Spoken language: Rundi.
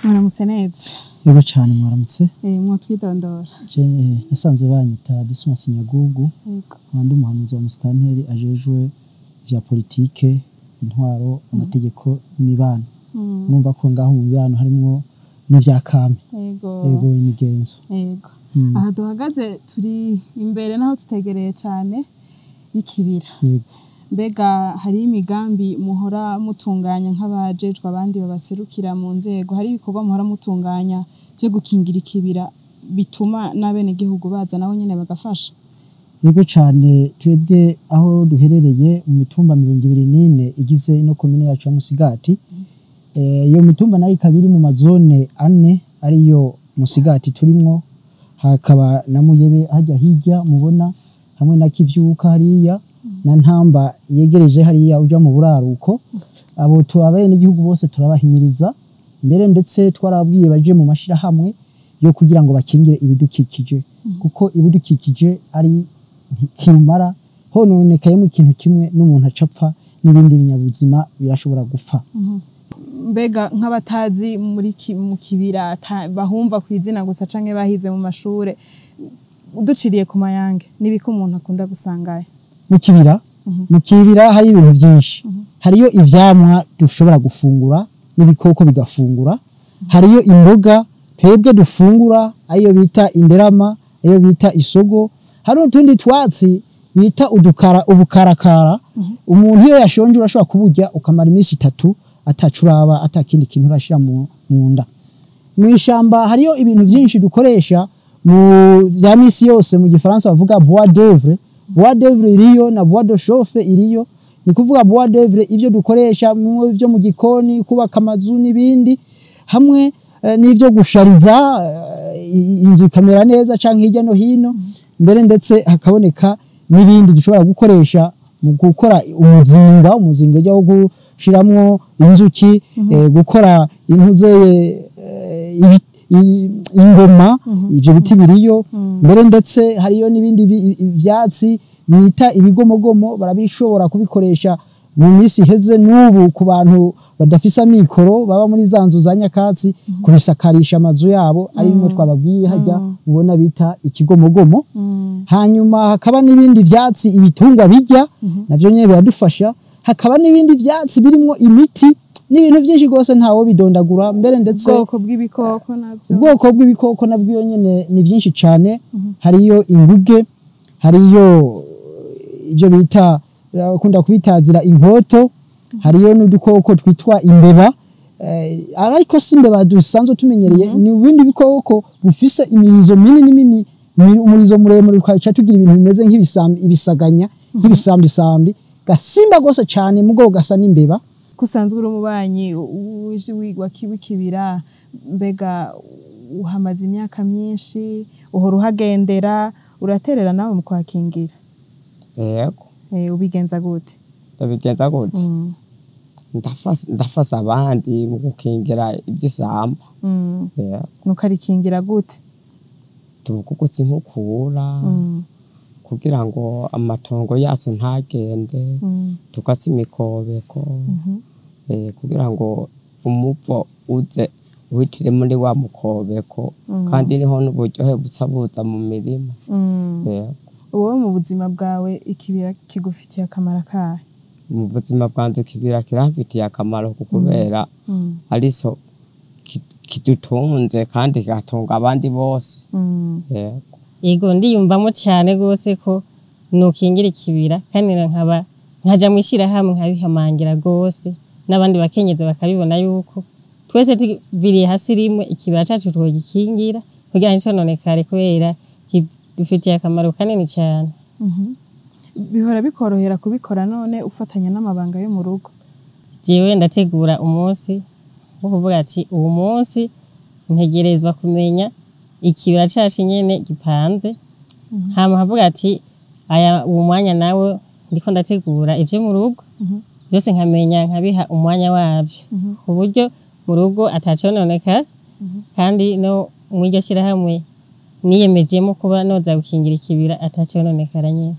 Mwaramutse neza. Yego cyane mwaramutse. Mwotwidondora. Nasanze banyita Dismas Nyagugu. Yego. Abandi umuhanuzi wa Mustanteri ajejwe vya politike, intwaro, amategeko n'imibano. Numva ko ngaho mu mibano harimo n'ivya kame. Yego imigenzo. Yego. Aha duhagaze turi imbere naho tutegereye cyane y'ikibira. Yego. Mbega hari imigambi muhora mutunganya nk'abajejwe abandi babaserukira mu nzego, hari ibikorwa muhora mutunganya byo gukingira ikibira bituma n'abenegihugu baza nabo nyene bagafasha? Yego cyane, twebwe aho duherereye mu mitumba 24 igize ino komine yacu ya Musigati. Iyo mitumba nayo ikabiri mu mazone 4 ariyo Musigati turimwo, hakaba na Muyebe hajya hirya mubona, hamwe na Kivyuka hariya na Ntamba yegereje hariya uja mu buraruko. Abo abenegihugu bose turabahimiriza, mbere ndetse twarabwiye baje mu mashira hamwe yo kugira ngo bakingire ibidukikije, kuko ibidukikije ari kirumara hononekaye mu kintu kimwe n'umuntu acapfa n'ibindi binyabuzima birashobora gupfa. Mbega nk'abatazi mu kibira bahumva kwizina gusa canke bahize mu mashure, uduciriye ku mayange nibiko umuntu akunda gusangaye mu kibira? Mu kibira hari ibintu byinshi. Hariyo ivyamwa dushobora gufungura n'ibikoko bigafungura, hariyo imboga twebwe dufungura ayo bita inderama, ayo bita isogo, hari utundi twatsi bita ubukarakara. Umuntu iyo yashonje urashobora kuburya ukamara iminsi 3 atacuraba atakindi kintu urashira mu nda. Mu ishamba hariyo ibintu byinshi dukoresha mu bya misi yose, mu gifaransa bavuga bois d'œuvre. Bois d'œuvre iriyo na bois de chauffe iriyo. Ni kuvuga bois d'œuvre ivyo dukoresha mu byo mu gikoni, kubaka amazu n'ibindi, hamwe n'ivyo gushariza inzu kamera neza canke hirya no hino. Mbere ndetse hakaboneka n'ibindi dushobora gukoresha mu gukora umuzinga ryo gushiramwo inzuki, gukora intuze ingoma, ivyo biti biriyo. Mbere ndetse hariyo n'ibindi vyatsi bita ibigomogomo, barabishobora kubikoresha mu misi heze n'ubu ku bantu badafisa mikoro baba muri zanzu za nyakatsi, kubisakarisha amazu yabo, ari bimwe twababwiye hajya ubona bita ikigomogomo. Hanyuma hakaba n'ibindi vyatsi ibitungwa bijya, navyo nyene biradufasha. Hakaba n'ibindi vyatsi birimo imiti n'ibintu byinshi gose ntawo bidondagura. Mbere ndetse ubwoko bw'ibikoko nabwo nyene ni byinshi cyane. Hariyo inguge, hariyo ivyo bita kunda kubitazira inkoto, hariyo n'udukoko twitwa imbeba. Ariko simbeba dusanzwe tumenyereye, ni ibindi bikoko bufise imirizo minini, umurizo muremure ukaca tugira ibintu bimeze nk'ibisaganya, nk'ibisambi gasimba gose cyane mugo gasa n'imbeba. Kusanzwe uri umubanyi wigwa kibira, mbega uhamaze imyaka myinshi, uhora uhagendera, uraterera nawe mu kwakingira? Yego. Ubigenza gute? Ndabigenza gute? Ndafasa abandi mu gukingira iby'isamba. Nukarikingira gute? Tugukutse inkukura kugira ngo amatongo yacu ntagende, tukatse imikobeko, kugira ngo umuvo uze uhitire muri wa mukobeko, kandi niho n'uburyohe buca buza mu mirima. Wowe mu buzima bwawe ikibira kigufitiye akamaro kahe? Mu buzima bwanjye ikibira kirafitiye akamaro kubera ariso kidutunze kandi gatunga abandi bose. Yego ndiyumvamo cyane gose ko nukingira ikibira, kandi nkaja mwishira hamwe nkabihamangira gose, n'abandi bakenyeze bakabibona yuko twese tubiriye hasi rimwe ikibira cacu twogikingira kugira ngo nonekare, kubera bifitiye akamaro kanini cyane. bihora bikorohera kubikora none ufatanya n'amabanga yo mu rugo? jewe ndategura umunsi wo kuvuga ati uwo munsi ntegerezwa kumenya ikibira cacu nyene gipanze, hama havuga ati aya uwo mwanya nawe ndiko ndategura ivyo mu rugo byose nkamenya nkabiha umwanya wavyo ku buryo mu rugo atacononeka kandi no mwiryo shirahamwe niyemejemo kuba noza gukingira ikibira atacononekara nyene.